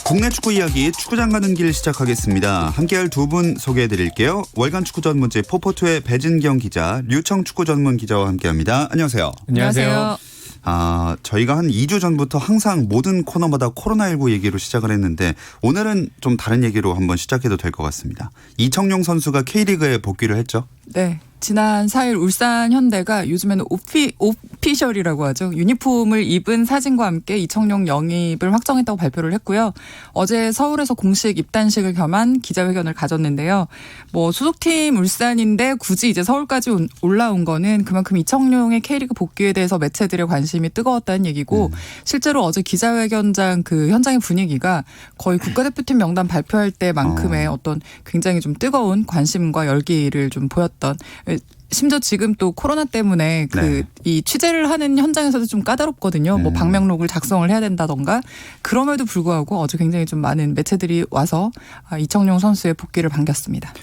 국내 축구 이야기 축구장 가는 길 시작하겠습니다. 함께할 두 분 소개해드릴게요. 월간 축구 전문지 포포투의 배진경 기자, 류청 축구 전문 기자와 함께합니다. 안녕하세요. 안녕하세요. 저희가 한 2주 전부터 항상 모든 코너마다 코로나19 얘기로 시작을 했는데 오늘은 좀 다른 얘기로 한번 시작해도 될 것 같습니다. 이청용 선수가 K리그에 복귀를 했죠? 네. 지난 4일 울산 현대가 요즘에는 오피셜이라고 하죠. 유니폼을 입은 사진과 함께 이청용 영입을 확정했다고 발표를 했고요. 어제 서울에서 공식 입단식을 겸한 기자회견을 가졌는데요. 소속팀 울산인데 굳이 이제 서울까지 올라온 거는 그만큼 이청용의 K리그 복귀에 대해서 매체들의 관심이 뜨거웠다는 얘기고 실제로 어제 기자회견장 그 현장의 분위기가 거의 국가대표팀 명단 발표할 때만큼의 어떤 굉장히 좀 뜨거운 관심과 열기를 좀 보였던, 심지어 지금 또 코로나 때문에 이 취재를 하는 현장에서도 좀 까다롭거든요. 방명록을 작성을 해야 된다던가. 그럼에도 불구하고 어제 굉장히 좀 많은 매체들이 와서 이청용 선수의 복귀를 반겼습니다.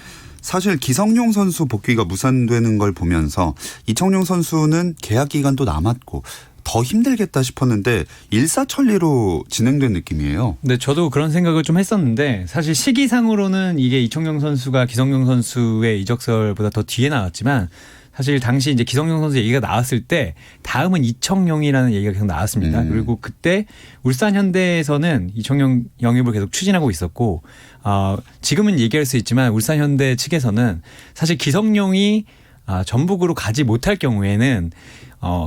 사실 기성용 선수 복귀가 무산되는 걸 보면서 이청용 선수는 계약 기간도 남았고 더 힘들겠다 싶었는데 일사천리로 진행된 느낌이에요. 네, 저도 그런 생각을 좀 했었는데 사실 시기상으로는 이게 이청용 선수가 기성용 선수의 이적설보다 더 뒤에 나왔지만 사실 당시 이제 기성용 선수 얘기가 나왔을 때 다음은 이청용이라는 얘기가 계속 나왔습니다. 그리고 그때 울산 현대에서는 이청용 영입을 계속 추진하고 있었고 지금은 얘기할 수 있지만 울산 현대 측에서는 사실 기성용이 전북으로 가지 못할 경우에는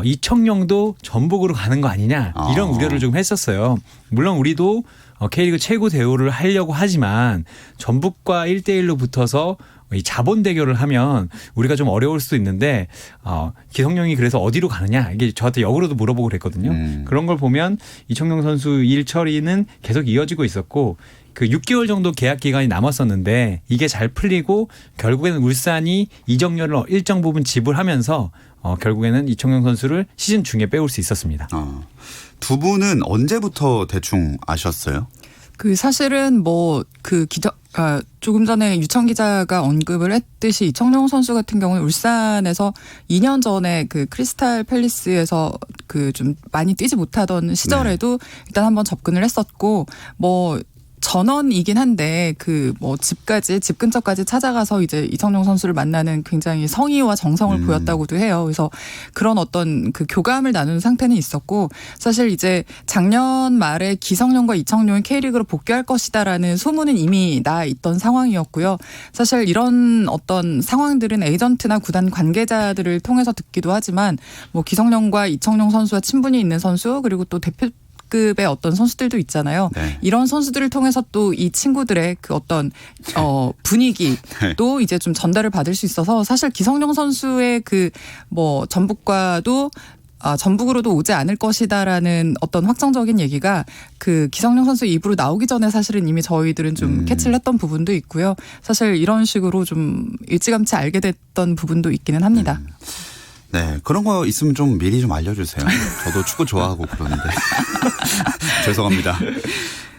이청용도 전북으로 가는 거 아니냐 이런 우려를 좀 했었어요. 물론 우리도 K리그 최고 대우를 하려고 하지만 전북과 1대1로 붙어서 이 자본 대결을 하면 우리가 좀 어려울 수도 있는데 기성용이 그래서 어디로 가느냐 이게 저한테 역으로도 물어보고 그랬거든요. 그런 걸 보면 이청용 선수 일 처리는 계속 이어지고 있었고 그 6개월 정도 계약 기간이 남았었는데 이게 잘 풀리고 결국에는 울산이 이적료를 일정 부분 지불하면서 결국에는 이청용 선수를 시즌 중에 빼올 수 있었습니다. 두 분은 언제부터 대충 아셨어요? 사실은 조금 전에 유청 기자가 언급을 했듯이 이청용 선수 같은 경우는 울산에서 2년 전에 그 크리스탈 팰리스에서 좀 많이 뛰지 못하던 시절에도 일단 한번 접근을 했었고 전원이긴 한데 집 근처까지 찾아가서 이제 이청용 선수를 만나는 굉장히 성의와 정성을 보였다고도 해요. 그래서 그런 어떤 그 교감을 나누는 상태는 있었고 사실 이제 작년 말에 기성용과 이청용이 K리그로 복귀할 것이다라는 소문은 이미 나 있던 상황이었고요. 사실 이런 어떤 상황들은 에이전트나 구단 관계자들을 통해서 듣기도 하지만 기성용과 이청용 선수와 친분이 있는 선수 그리고 또 대표급의 어떤 선수들도 있잖아요. 네. 이런 선수들을 통해서 또 이 친구들의 그 어떤 분위기도 이제 좀 전달을 받을 수 있어서 사실 기성용 선수의 전북으로도 오지 않을 것이다라는 어떤 확정적인 얘기가 그 기성용 선수 입으로 나오기 전에 사실은 이미 저희들은 좀 캐치를 했던 부분도 있고요. 사실 이런 식으로 좀 일찌감치 알게 됐던 부분도 있기는 합니다. 네, 그런 거 있으면 좀 미리 좀 알려주세요. 저도 축구 좋아하고 그러는데. 죄송합니다.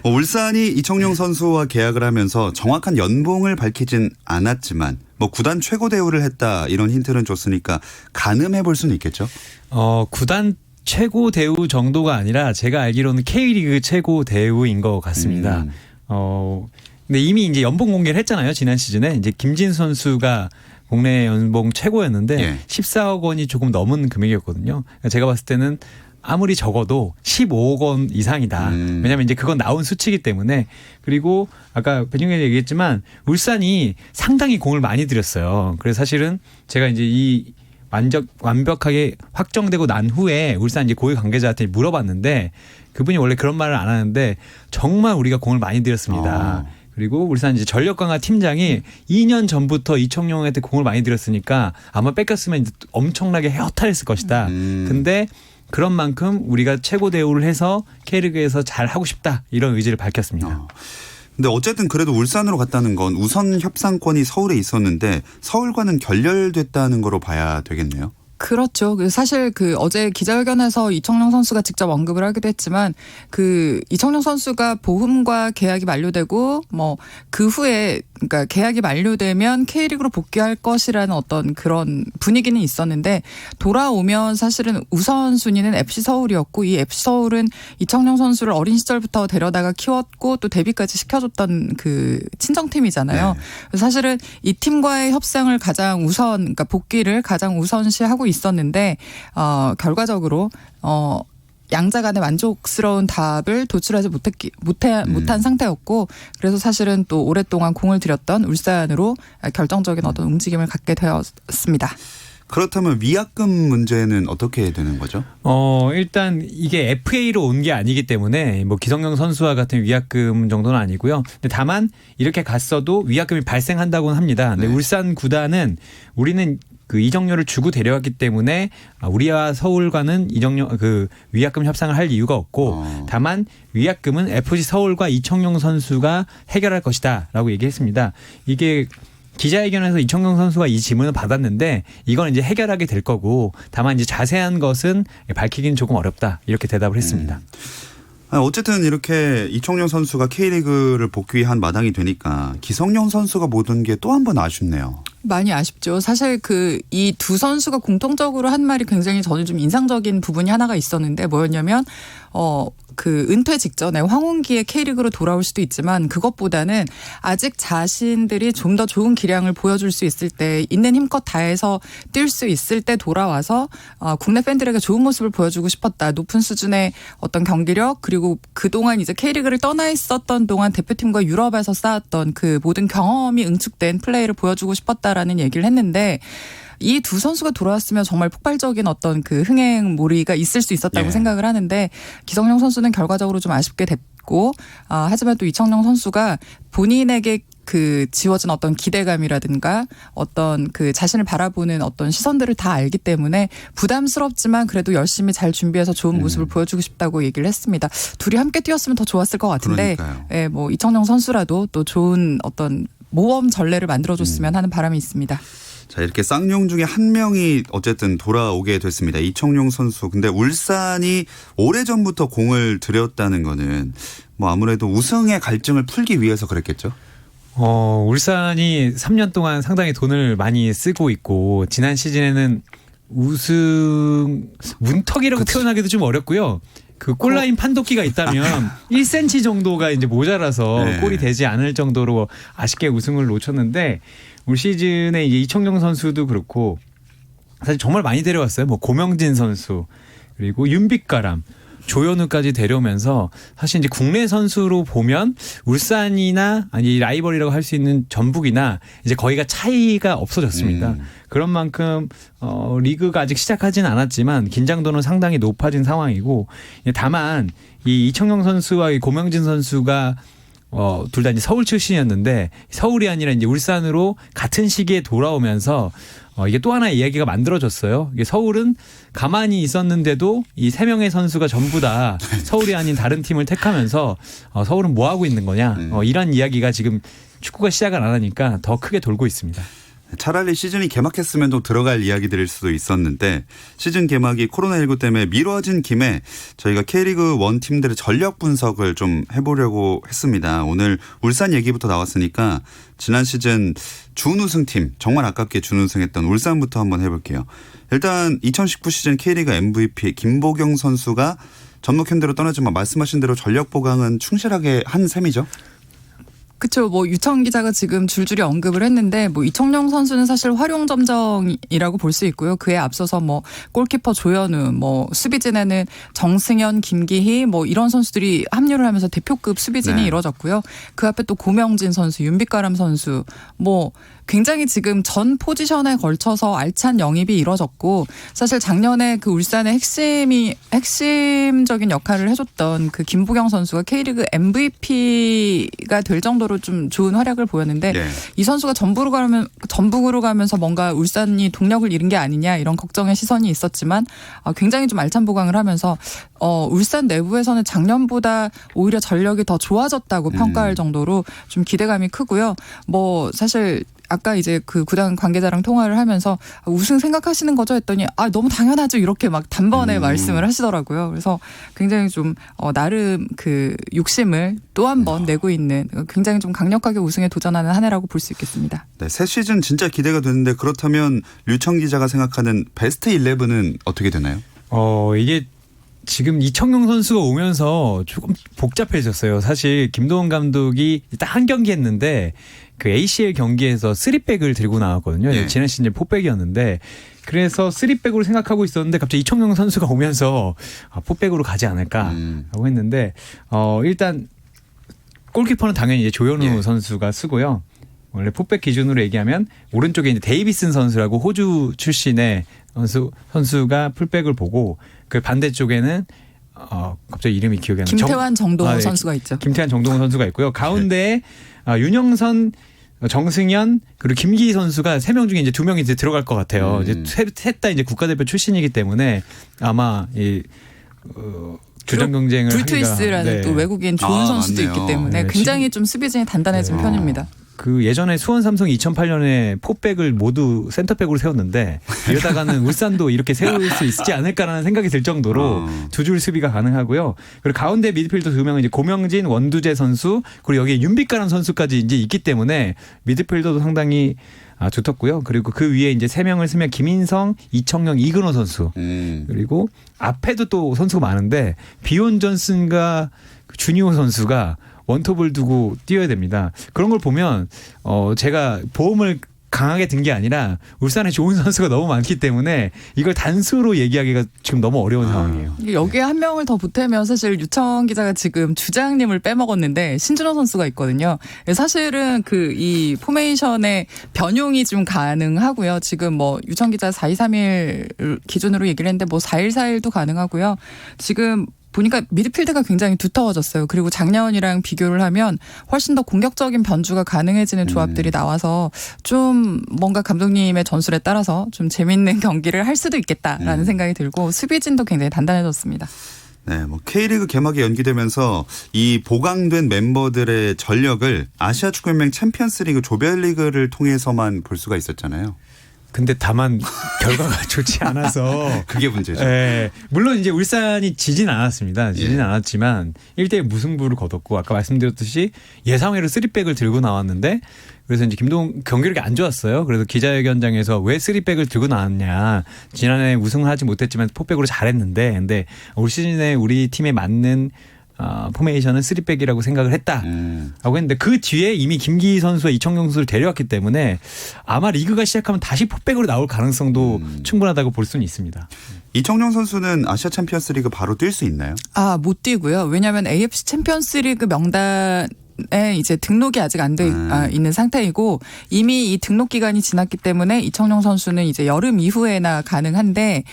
울산이 이청용 선수와 계약을 하면서 정확한 연봉을 밝히진 않았지만 구단 최고 대우를 했다 이런 힌트는 줬으니까 가늠해 볼 수는 있겠죠? 구단 최고 대우 정도가 아니라 제가 알기로는 K리그 최고 대우인 것 같습니다. 근데 이미 이제 연봉 공개를 했잖아요. 지난 시즌에 이제 김진수 선수가 국내 연봉 최고였는데 14억 원이 조금 넘은 금액이었거든요. 제가 봤을 때는 아무리 적어도 15억 원 이상이다. 왜냐하면 이제 그건 나온 수치이기 때문에. 그리고 아까 배진경이 얘기했지만 울산이 상당히 공을 많이 들였어요. 그래서 사실은 제가 이제 이 완벽하게 확정되고 난 후에 울산 이제 고위 관계자한테 물어봤는데 그분이 원래 그런 말을 안 하는데 정말 우리가 공을 많이 들였습니다. 그리고 울산 이제 전력 강화 팀장이 2년 전부터 이청용한테 공을 많이 들였으니까 아마 뺏겼으면 이제 엄청나게 허탈했을 것이다. 근데 그런 만큼 우리가 최고 대우를 해서 K리그에서 잘 하고 싶다 이런 의지를 밝혔습니다. 근데 어쨌든 그래도 울산으로 갔다는 건 우선 협상권이 서울에 있었는데 서울과는 결렬됐다는 거로 봐야 되겠네요. 그렇죠. 사실 어제 기자회견에서 이청용 선수가 직접 언급을 하기도 했지만 이청용 선수가 보험과 계약이 만료되고 뭐 그 후에 그러니까 계약이 만료되면 K리그로 복귀할 것이라는 어떤 그런 분위기는 있었는데 돌아오면 사실은 우선순위는 FC 서울이었고 이 FC 서울은 이청용 선수를 어린 시절부터 데려다가 키웠고 또 데뷔까지 시켜줬던 그 친정팀이잖아요. 네. 그래서 사실은 이 팀과의 협상을 가장 우선 그러니까 복귀를 가장 우선시하고 있었는데 결과적으로 양자 간의 만족스러운 답을 도출하지 못한 상태였고 그래서 사실은 또 오랫동안 공을 들였던 울산으로 결정적인 어떤 움직임을 갖게 되었습니다. 그렇다면 위약금 문제는 어떻게 되는 거죠? 일단 이게 FA로 온 게 아니기 때문에 뭐 기성용 선수와 같은 위약금 정도는 아니고요. 근데 다만 이렇게 갔어도 위약금이 발생한다고는 합니다. 근데 네. 울산 구단은 우리는 그 이적료를 주고 데려왔기 때문에 우리와 서울과는 위약금 협상을 할 이유가 없고 다만 위약금은 FC 서울과 이청용 선수가 해결할 것이다라고 얘기했습니다. 이게 기자회견에서 이청용 선수가 이 질문을 받았는데 이건 이제 해결하게 될 거고 다만 이제 자세한 것은 밝히기는 조금 어렵다 이렇게 대답을 했습니다. 어쨌든 이렇게 이청용 선수가 K리그를 복귀한 마당이 되니까 기성용 선수가 못 온 게 또 한 번 아쉽네요. 많이 아쉽죠. 사실 이 두 선수가 공통적으로 한 말이 굉장히 저는 좀 인상적인 부분이 하나가 있었는데 뭐였냐면 은퇴 직전에 황운기에 K리그로 돌아올 수도 있지만 그것보다는 아직 자신들이 좀 더 좋은 기량을 보여줄 수 있을 때 있는 힘껏 다해서 뛸 수 있을 때 돌아와서 국내 팬들에게 좋은 모습을 보여주고 싶었다. 높은 수준의 어떤 경기력 그리고 그동안 이제 K리그를 떠나 있었던 동안 대표팀과 유럽에서 쌓았던 그 모든 경험이 응축된 플레이를 보여주고 싶었다라는 얘기를 했는데 이 두 선수가 돌아왔으면 정말 폭발적인 어떤 그 흥행몰이가 있을 수 있었다고 생각을 하는데 기성용 선수는 결과적으로 좀 아쉽게 됐고 하지만 또 이청용 선수가 본인에게 지워진 어떤 기대감이라든가 어떤 자신을 바라보는 어떤 시선들을 다 알기 때문에 부담스럽지만 그래도 열심히 잘 준비해서 좋은 모습을 보여주고 싶다고 얘기를 했습니다. 둘이 함께 뛰었으면 더 좋았을 것 같은데 예, 뭐 이청용 선수라도 또 좋은 어떤 모험 전례를 만들어줬으면 하는 바람이 있습니다. 자, 이렇게 쌍용 중에 한 명이 어쨌든 돌아오게 됐습니다. 이청용 선수. 근데 울산이 오래전부터 공을 들였다는 거는 뭐 아무래도 우승의 갈증을 풀기 위해서 그랬겠죠? 울산이 3년 동안 상당히 돈을 많이 쓰고 있고 지난 시즌에는 우승 문턱이라고 표현하기도 좀 어렵고요. 그 골라인 판독기가 있다면 1cm 정도가 이제 모자라서 골이 되지 않을 정도로 아쉽게 우승을 놓쳤는데 올 시즌에 이제 이청용 선수도 그렇고 사실 정말 많이 데려왔어요. 뭐 고명진 선수 그리고 윤빛가람 조현우까지 데려오면서 사실 이제 국내 선수로 보면 울산이나 아니 라이벌이라고 할 수 있는 전북이나 이제 거기가 차이가 없어졌습니다. 그런 만큼 리그가 아직 시작하지는 않았지만 긴장도는 상당히 높아진 상황이고 다만 이 이청용 선수와 이 고명진 선수가 둘 다 이제 서울 출신이었는데 서울이 아니라 이제 울산으로 같은 시기에 돌아오면서 이게 또 하나의 이야기가 만들어졌어요. 이게 서울은 가만히 있었는데도 이 세 명의 선수가 전부 다 서울이 아닌 다른 팀을 택하면서 서울은 뭐 하고 있는 거냐 이런 이야기가 지금 축구가 시작을 안 하니까 더 크게 돌고 있습니다. 차라리 시즌이 개막했으면 또 들어갈 이야기들일 수도 있었는데 시즌 개막이 코로나19 때문에 미뤄진 김에 저희가 K리그 1 팀들의 전력 분석을 좀 해보려고 했습니다. 오늘 울산 얘기부터 나왔으니까 지난 시즌 준우승팀 정말 아깝게 준우승했던 울산부터 한번 해볼게요. 일단 2019 시즌 K리그 MVP 김보경 선수가 전북현대로 떠나지만 말씀하신 대로 전력 보강은 충실하게 한 셈이죠. 그렇죠. 뭐 유청 기자가 지금 줄줄이 언급을 했는데 뭐 이청용 선수는 사실 활용점정이라고 볼 수 있고요. 그에 앞서서 뭐 골키퍼 조현우, 뭐 수비진에는 정승현, 김기희 뭐 이런 선수들이 합류를 하면서 대표급 수비진이 이뤄졌고요. 그 앞에 또 고명진 선수, 윤빛가람 선수 뭐 굉장히 지금 전 포지션에 걸쳐서 알찬 영입이 이뤄졌고 사실 작년에 그 울산의 핵심적인 역할을 해줬던 그 김보경 선수가 K리그 MVP가 될 정도로 좀 좋은 활약을 보였는데 이 선수가 전북으로 가면서 뭔가 울산이 동력을 잃은 게 아니냐 이런 걱정의 시선이 있었지만 굉장히 좀 알찬 보강을 하면서 울산 내부에서는 작년보다 오히려 전력이 더 좋아졌다고 평가할 정도로 좀 기대감이 크고요. 뭐 사실 아까 이제 그 구단 관계자랑 통화를 하면서 우승 생각하시는 거죠 했더니 너무 당연하죠 이렇게 막 단번에 말씀을 하시더라고요. 그래서 굉장히 좀 나름 그 욕심을 또 한 번 내고 있는 굉장히 좀 강력하게 우승에 도전하는 한 해라고 볼 수 있겠습니다. 네, 새 시즌 진짜 기대가 되는데 그렇다면 류청 기자가 생각하는 베스트 11은 어떻게 되나요? 이게 지금 이청용 선수가 오면서 조금 복잡해졌어요. 사실 김도훈 감독이 딱 한 경기 했는데 그 ACL 경기에서 3백을 들고 나왔거든요. 예. 지난 시즌 4백이었는데 그래서 3백으로 생각하고 있었는데 갑자기 이청용 선수가 오면서 4백으로 가지 않을까라고 했는데 일단 골키퍼는 당연히 이제 조현우 선수가 쓰고요. 원래 4백 기준으로 얘기하면 오른쪽에 이제 데이비슨 선수라고 호주 출신의 선수가 풀백을 보고 그 반대쪽에는 갑자기 이름이 기억이 안 나요. 김태환 정동호 선수가 있죠. 김태환 정동호 선수가 있고요. 가운데에 윤영선, 정승현 그리고 김기희 선수가 3명 중에 이제 2명이 이제 들어갈 것 같아요. 이제 셋 다 이제 국가대표 출신이기 때문에 아마 이 교전 경쟁을 불트위스라는 또 외국인 좋은 선수도 맞네요. 있기 때문에 네, 굉장히 좀 수비진이 단단해진 편입니다. 그 예전에 수원 삼성 2008년에 포백을 모두 센터백으로 세웠는데 이러다가는 울산도 이렇게 세울 수 있지 않을까라는 생각이 들 정도로 두 줄 수비가 가능하고요. 그리고 가운데 미드필더 2명은 이제 고명진, 원두재 선수 그리고 여기에 윤빛가람 선수까지 이제 있기 때문에 미드필더도 상당히 두텁고요. 그리고 그 위에 이제 3명을 쓰면 김인성, 이청용, 이근호 선수 그리고 앞에도 또 선수가 많은데 비온 존슨과 주니오 선수가 원톱을 두고 뛰어야 됩니다. 그런 걸 보면 제가 보험을 강하게 든 게 아니라 울산에 좋은 선수가 너무 많기 때문에 이걸 단수로 얘기하기가 지금 너무 어려운 상황이에요. 여기에 한 명을 더 보태면 사실 유청 기자가 지금 주장님을 빼먹었는데 신준호 선수가 있거든요. 사실은 그 이 포메이션의 변용이 좀 가능하고요. 지금 뭐 유청 기자 4-2-3-1 기준으로 얘기를 했는데 뭐 4-1-4-1도 가능하고요. 지금 보니까 미드필드가 굉장히 두터워졌어요. 그리고 작년이랑 비교를 하면 훨씬 더 공격적인 변주가 가능해지는 조합들이 나와서 좀 뭔가 감독님의 전술에 따라서 좀 재밌는 경기를 할 수도 있겠다라는 생각이 들고 수비진도 굉장히 단단해졌습니다. 네, 뭐 K리그 개막이 연기되면서 이 보강된 멤버들의 전력을 아시아 축구연맹 챔피언스리그 조별리그를 통해서만 볼 수가 있었잖아요. 근데 다만 결과가 좋지 않아서 그게 문제죠. 네, 물론 이제 울산이 지진 않았습니다. 지진 않았지만 1대1 무승부를 거뒀고 아까 말씀드렸듯이 예상외로 3백을 들고 나왔는데 그래서 이제 김동훈 경기력이 안 좋았어요. 그래서 기자회견장에서 왜 3백을 들고 나왔냐. 지난해 우승을 하지 못했지만 4백으로 잘했는데 근데 올 시즌에 우리 팀에 맞는 포메이션은 3백이라고 생각을 했다라고 했는데 그 뒤에 이미 김기희 선수와 이청용 선수를 데려왔기 때문에 아마 리그가 시작하면 다시 4백으로 나올 가능성도 충분하다고 볼 수는 있습니다. 이청용 선수는 아시아 챔피언스리그 바로 뛸 수 있나요? 못 뛰고요. 왜냐하면 AFC 챔피언스리그 명단에 이제 등록이 아직 안 돼 있는 상태이고 이미 이 등록 기간이 지났기 때문에 이청용 선수는 이제 여름 이후에나 가능한데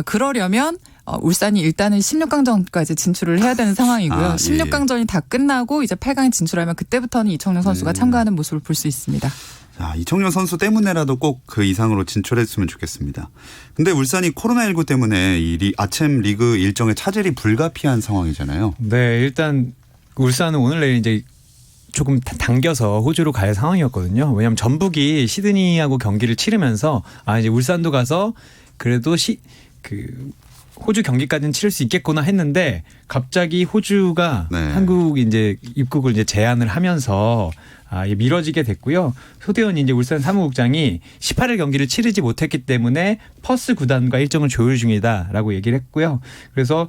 그러려면 울산이 일단은 16강전까지 진출을 해야 되는 상황이고요. 16강전이 다 끝나고 이제 8강에 진출하면 그때부터는 이청용 선수가 참가하는 모습을 볼 수 있습니다. 자, 이청용 선수 때문에라도 꼭 그 이상으로 진출했으면 좋겠습니다. 근데 울산이 코로나19 때문에 이 아침 리그 일정에 차질이 불가피한 상황이잖아요. 네, 일단 울산은 오늘 내일 이제 조금 당겨서 호주로 갈 상황이었거든요. 왜냐하면 전북이 시드니하고 경기를 치르면서 이제 울산도 가서 그래도 호주 경기까지는 치를 수 있겠구나 했는데 갑자기 호주가 한국 이제 입국을 이제 제한을 하면서 미뤄지게 됐고요. 소대원 이제 울산 사무국장이 18일 경기를 치르지 못했기 때문에 퍼스 구단과 일정을 조율 중이다라고 얘기를 했고요. 그래서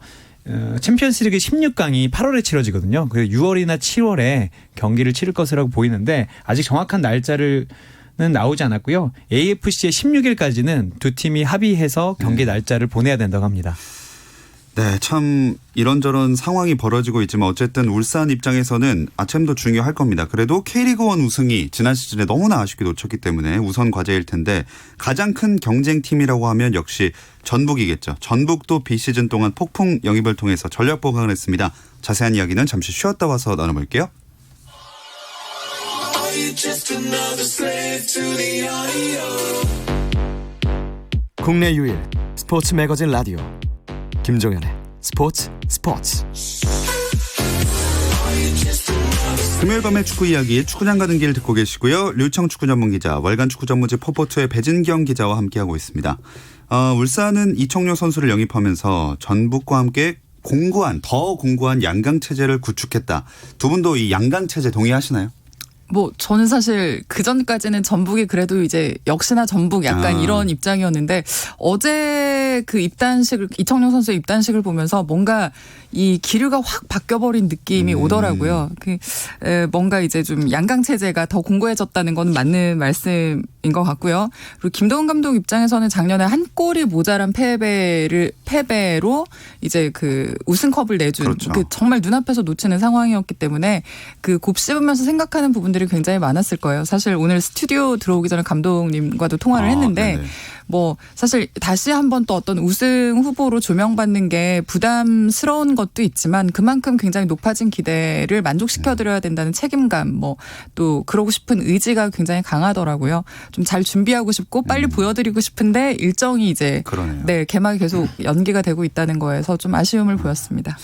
챔피언스리그 16강이 8월에 치러지거든요. 그래서 6월이나 7월에 경기를 치를 것이라고 보이는데 아직 정확한 날짜를 나오지 않았고요. AFC의 16일까지는 두 팀이 합의해서 경기 날짜를 보내야 된다고 합니다. 네, 참 이런저런 상황이 벌어지고 있지만 어쨌든 울산 입장에서는 아침도 중요할 겁니다. 그래도 K리그1 우승이 지난 시즌에 너무나 아쉽게 놓쳤기 때문에 우선 과제일 텐데 가장 큰 경쟁팀이라고 하면 역시 전북이겠죠. 전북도 비시즌 동안 폭풍 영입을 통해서 전력 보강을 했습니다. 자세한 이야기는 잠시 쉬었다 와서 나눠볼게요. 국내 유일 스포츠 매거진 라디오 김종현의 스포츠 금요일 밤의 축구 이야기 축구장 가는 길 듣고 계시고요. 류청 축구 전문 기자, 월간 축구 전문지 포포투의 배진경 기자와 함께하고 있습니다. 울산은 이청용 선수를 영입하면서 전북과 함께 더 공고한 양강 체제를 구축했다. 두 분도 이 양강 체제 동의하시나요? 뭐 저는 사실 그 전까지는 전북이 그래도 이제 역시나 전북 약간 이런 입장이었는데 어제 그 입단식을 이청용 선수의 입단식을 보면서 뭔가 이 기류가 확 바뀌어버린 느낌이 오더라고요. 뭔가 이제 좀 양강 체제가 더 공고해졌다는 건 맞는 말씀인 것 같고요. 그리고 김도훈 감독 입장에서는 작년에 한 골이 모자란 패배로 이제 그 우승컵을 내준 그렇죠. 그 정말 눈앞에서 놓치는 상황이었기 때문에 그 곱씹으면서 생각하는 부분들이 굉장히 많았을 거예요. 사실 오늘 스튜디오 들어오기 전에 감독님과도 통화를 했는데 네네. 뭐 사실 다시 한번 또 어떤 우승 후보로 조명받는 게 부담스러운 것도 있지만 그만큼 굉장히 높아진 기대를 만족시켜드려야 된다는 책임감 뭐 또 그러고 싶은 의지가 굉장히 강하더라고요. 좀 잘 준비하고 싶고 빨리 보여드리고 싶은데 일정이 이제 그러네요. 네 개막이 계속 연기가 되고 있다는 거에서 좀 아쉬움을 보였습니다.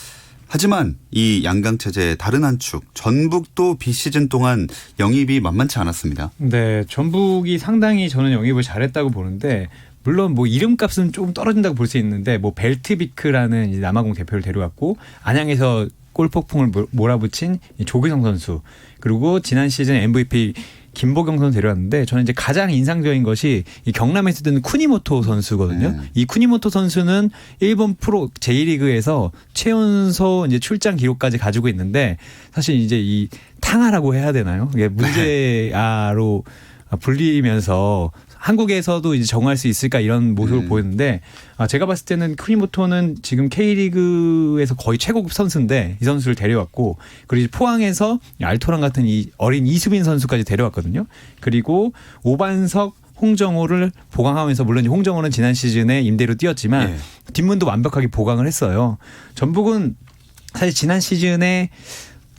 하지만 이 양강 체제의 다른 한 축, 전북도 비시즌 동안 영입이 만만치 않았습니다. 네, 전북이 상당히 저는 영입을 잘했다고 보는데 물론 뭐 이름값은 조금 떨어진다고 볼 수 있는데 뭐 벨트비크라는 이제 남아공 대표를 데려왔고 안양에서 골폭풍을 몰아붙인 조규성 선수 그리고 지난 시즌 MVP 김보경 선수 데려왔는데 저는 이제 가장 인상적인 것이 이 경남에서 든 쿠니모토 선수거든요. 이 쿠니모토 선수는 일본 프로 제1리그에서 최연소 이제 출장 기록까지 가지고 있는데 사실 이제 이 탕아라고 해야 되나요? 이게 문제아로 불리면서 한국에서도 이제 정할 수 있을까 이런 모습을 보였는데 제가 봤을 때는 쿠니모토는 지금 K리그에서 거의 최고급 선수인데 이 선수를 데려왔고 그리고 포항에서 알토란 같은 이 어린 이수빈 선수까지 데려왔거든요. 그리고 오반석 홍정호를 보강하면서 물론 홍정호는 지난 시즌에 임대로 뛰었지만 뒷문도 완벽하게 보강을 했어요. 전북은 사실 지난 시즌에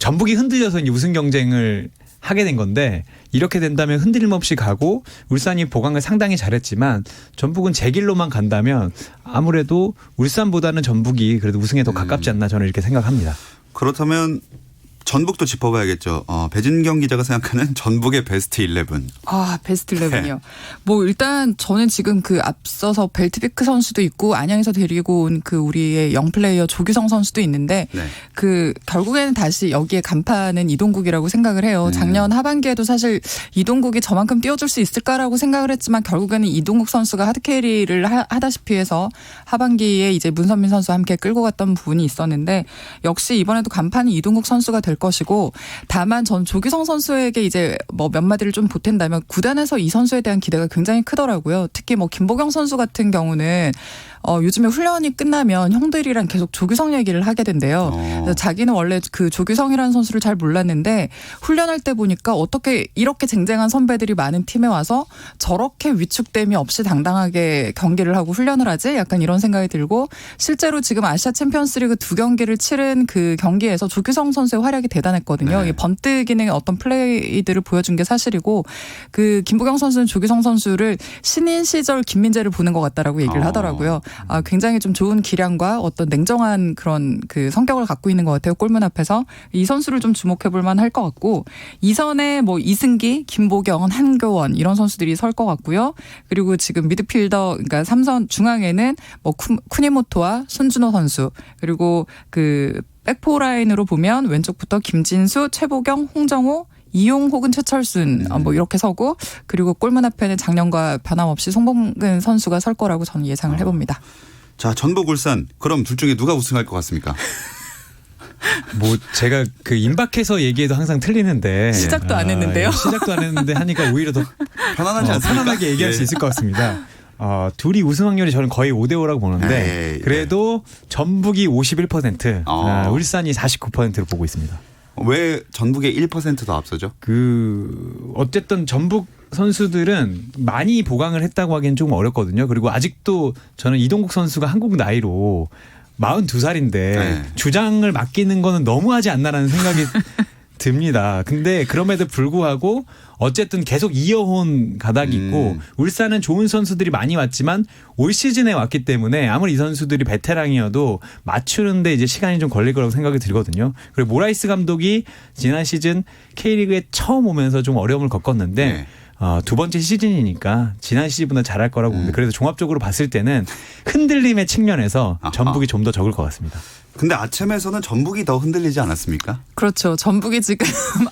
전북이 흔들려서 이제 우승 경쟁을 하게 된 건데 이렇게 된다면 흔들림 없이 가고 울산이 보강을 상당히 잘했지만 전북은 제 길로만 간다면 아무래도 울산보다는 전북이 그래도 우승에 더 가깝지 않나 저는 이렇게 생각합니다. 그렇다면 전북도 짚어봐야겠죠. 배진경 기자가 생각하는 전북의 베스트 11. 베스트 11이요. 뭐 일단 저는 지금 그 앞서서 벨트비크 선수도 있고 안양에서 데리고 온 그 우리의 영플레이어 조규성 선수도 있는데 그 결국에는 다시 여기에 간판은 이동국이라고 생각을 해요. 작년 하반기에도 사실 이동국이 저만큼 띄워줄 수 있을까라고 생각을 했지만 결국에는 이동국 선수가 하드캐리를 하다시피 해서 하반기에 이제 문선민 선수와 함께 끌고 갔던 부분이 있었는데 역시 이번에도 간판이 이동국 선수가 될 것이고 다만 전 조규성 선수에게 이제 뭐 몇 마디를 좀 보탠다면 구단에서 이 선수에 대한 기대가 굉장히 크더라고요. 특히 뭐 김보경 선수 같은 경우는 요즘에 훈련이 끝나면 형들이랑 계속 조규성 얘기를 하게 된대요. 그래서 자기는 원래 그 조규성이라는 선수를 잘 몰랐는데 훈련할 때 보니까 어떻게 이렇게 쟁쟁한 선배들이 많은 팀에 와서 저렇게 위축됨이 없이 당당하게 경기를 하고 훈련을 하지? 약간 이런 생각이 들고 실제로 지금 아시아 챔피언스리그 2경기를 치른 그 경기에서 조규성 선수의 활약이 대단했거든요. 이 번뜩이는 어떤 플레이들을 보여준 게 사실이고 그 김보경 선수는 조규성 선수를 신인 시절 김민재를 보는 것 같다라고 얘기를 하더라고요. 굉장히 좀 좋은 기량과 어떤 냉정한 그런 그 성격을 갖고 있는 것 같아요. 골문 앞에서. 이 선수를 좀 주목해 볼 만할 것 같고 이선에 뭐 이승기, 김보경, 한교원 이런 선수들이 설 것 같고요. 그리고 지금 미드필더 그러니까 3선 중앙에는 뭐 쿠니모토와 손준호 선수 그리고 그 백포 라인으로 보면 왼쪽부터 김진수, 최보경, 홍정호 이용 혹은 최철순 뭐 이렇게 서고 그리고 골문 앞에는 작년과 변함없이 송범근 선수가 설 거라고 저는 예상을 해봅니다. 자, 전북 울산. 그럼 둘 중에 누가 우승할 것 같습니까? 뭐 제가 그 임박해서 얘기해도 항상 틀리는데 시작도 안 했는데요. 시작도 안 했는데 하니까 오히려 더 편안하지 않습니까? 편안하게 얘기할 수 있을 것 같습니다. 둘이 우승 확률이 저는 거의 5대5라고 보는데 그래도 전북이 51%, 울산이 49%로 보고 있습니다. 왜 전북의 1%더 앞서죠? 어쨌든 전북 선수들은 많이 보강을 했다고 하기엔 조금 어렵거든요. 그리고 아직도 저는 이동국 선수가 한국 나이로 42살인데 주장을 맡기는 거는 너무하지 않나라는 생각이 듭니다. 근데 그럼에도 불구하고 어쨌든 계속 이어온 가닥이 있고 울산은 좋은 선수들이 많이 왔지만 올 시즌에 왔기 때문에 아무리 이 선수들이 베테랑이어도 맞추는데 이제 시간이 좀 걸릴 거라고 생각이 들거든요. 그리고 모라이스 감독이 지난 시즌 K리그에 처음 오면서 좀 어려움을 겪었는데 네. 두 번째 시즌이니까 지난 시즌보다 잘할 거라고 봅니다. 그래서 종합적으로 봤을 때는 흔들림의 측면에서 아하. 전북이 좀 더 적을 것 같습니다. 근데 아침에서는 전북이 더 흔들리지 않았습니까? 그렇죠. 전북이 지금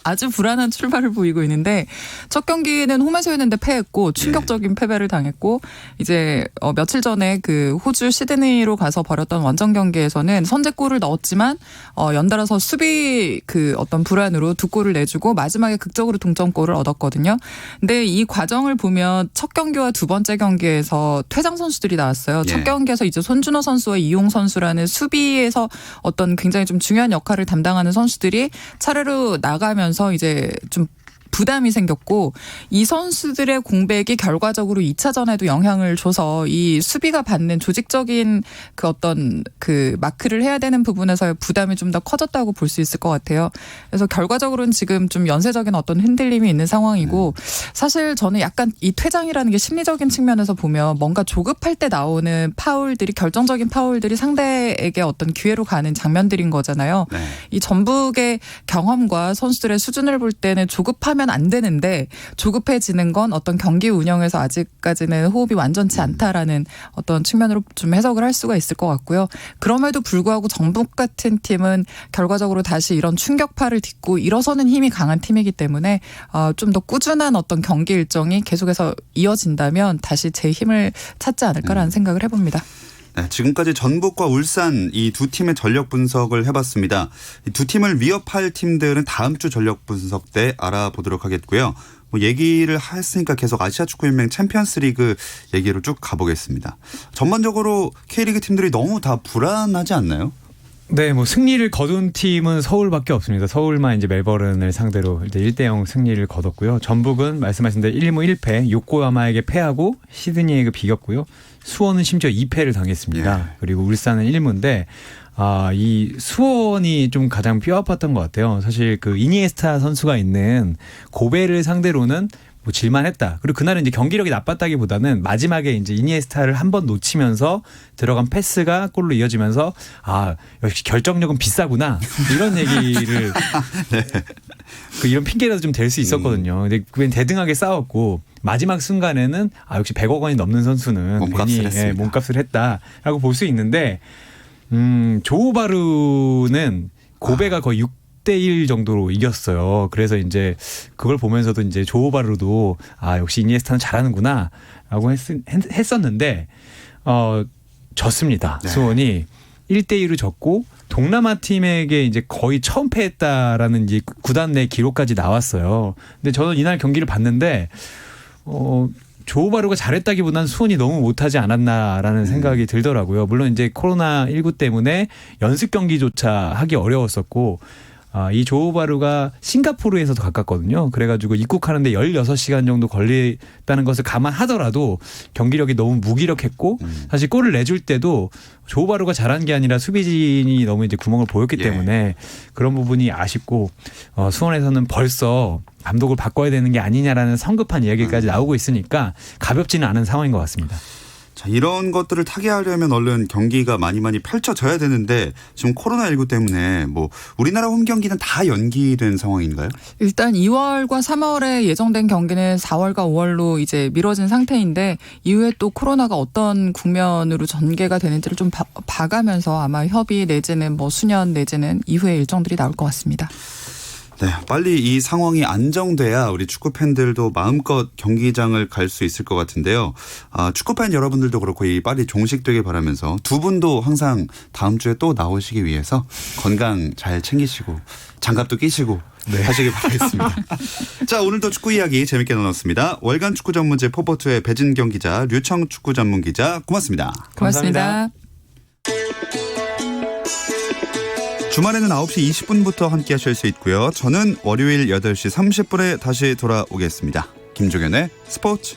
아주 불안한 출발을 보이고 있는데 첫 경기는 홈에서 했는데 패했고 충격적인 패배를 당했고 이제 며칠 전에 그 호주 시드니로 가서 벌였던 원정 경기에서는 선제골을 넣었지만 연달아서 수비 그 어떤 불안으로 두 골을 내주고 마지막에 극적으로 동점골을 얻었거든요. 근데 이 과정을 보면 첫 경기와 두 번째 경기에서 퇴장 선수들이 나왔어요. 예. 첫 경기에서 이제 손준호 선수와 이용 선수라는 수비에서 어떤 굉장히 좀 중요한 역할을 담당하는 선수들이 차례로 나가면서 이제 좀 부담이 생겼고 이 선수들의 공백이 결과적으로 2차전에도 영향을 줘서 이 수비가 받는 조직적인 그 어떤 그 마크를 해야 되는 부분에서의 부담이 좀 더 커졌다고 볼 수 있을 것 같아요. 그래서 결과적으로는 지금 좀 연쇄적인 어떤 흔들림이 있는 상황이고 사실 저는 약간 이 퇴장이라는 게 심리적인 측면에서 보면 뭔가 조급할 때 나오는 파울들이 결정적인 파울들이 상대에게 어떤 기회로 가는 장면들인 거잖아요. 네. 이 전북의 경험과 선수들의 수준을 볼 때는 조급하면 안 되는데 조급해지는 건 어떤 경기 운영에서 아직까지는 호흡이 완전치 않다라는 어떤 측면으로 좀 해석을 할 수가 있을 것 같고요. 그럼에도 불구하고 전북 같은 팀은 결과적으로 다시 이런 충격파를 딛고 일어서는 힘이 강한 팀이기 때문에 좀 더 꾸준한 어떤 경기 일정이 계속해서 이어진다면 다시 제 힘을 찾지 않을까라는 생각을 해봅니다. 네, 지금까지 전북과 울산 이 두 팀의 전력 분석을 해봤습니다. 이 두 팀을 위협할 팀들은 다음 주 전력 분석 때 알아보도록 하겠고요. 뭐 얘기를 했으니까 계속 아시아 축구연맹 챔피언스리그 얘기로 쭉 가보겠습니다. 전반적으로 K리그 팀들이 너무 다 불안하지 않나요? 네, 뭐 승리를 거둔 팀은 서울밖에 없습니다. 서울만 이제 멜버른을 상대로 이제 1대0 승리를 거뒀고요. 전북은 말씀하신 대로 1무 1패, 요코하마에게 패하고 시드니에게 비겼고요. 수원은 심지어 2패를 당했습니다. 예. 그리고 울산은 1무인데 이 수원이 좀 가장 뼈아팠던 것 같아요. 사실 그 이니에스타 선수가 있는 고베를 상대로는 뭐 질만했다. 그리고 그날은 이제 경기력이 나빴다기보다는 마지막에 이제 이니에스타를 한 번 놓치면서 들어간 패스가 골로 이어지면서 역시 결정력은 비싸구나 이런 얘기를 이런 핑계라도 좀 될 수 있었거든요. 근데 그냥 대등하게 싸웠고 마지막 순간에는 역시 100억 원이 넘는 선수는 몸값을 했습니다. 몸값을 했다라고 볼 수 있는데 조호바르는 고베가 거의 6대1 정도로 이겼어요. 그래서 이제 그걸 보면서도 이제 조호바르도 역시 이니에스타는 잘하는구나라고 했었는데 졌습니다. 네. 수원이 1대1로 졌고 동남아 팀에게 이제 거의 처음 패했다라는 이제 구단 내 기록까지 나왔어요. 근데 저는 이날 경기를 봤는데 조호바르가 잘했다기보다는 수원이 너무 못하지 않았나라는 생각이 들더라고요. 물론 이제 코로나19 때문에 연습 경기조차 하기 어려웠었고 이 조호바르가 싱가포르에서도 가깝거든요. 그래가지고 입국하는데 16시간 정도 걸렸다는 것을 감안하더라도 경기력이 너무 무기력했고 사실 골을 내줄 때도 조호바르가 잘한 게 아니라 수비진이 너무 이제 구멍을 보였기 때문에 그런 부분이 아쉽고 수원에서는 벌써 감독을 바꿔야 되는 게 아니냐라는 성급한 이야기까지 나오고 있으니까 가볍지는 않은 상황인 것 같습니다. 자, 이런 것들을 타개하려면 얼른 경기가 많이 펼쳐져야 되는데 지금 코로나19 때문에 뭐 우리나라 홈 경기는 다 연기된 상황인가요? 일단 2월과 3월에 예정된 경기는 4월과 5월로 이제 미뤄진 상태인데 이후에 또 코로나가 어떤 국면으로 전개가 되는지를 좀 봐가면서 아마 협의 내지는 뭐 수년 내지는 이후에 일정들이 나올 것 같습니다. 네, 빨리 이 상황이 안정돼야 우리 축구 팬들도 마음껏 경기장을 갈 수 있을 것 같은데요. 축구 팬 여러분들도 그렇고 이 빨리 종식되길 바라면서 두 분도 항상 다음 주에 또 나오시기 위해서 건강 잘 챙기시고 장갑도 끼시고 하시길 바라겠습니다. 자, 오늘도 축구 이야기 재밌게 나눴습니다. 월간 축구 전문지 포포투의 배진경 기자, 류청 축구 전문 기자 고맙습니다. 고맙습니다. 주말에는 9시 20분부터 함께 하실 수 있고요. 저는 월요일 8시 30분에 다시 돌아오겠습니다. 김종현의 스포츠.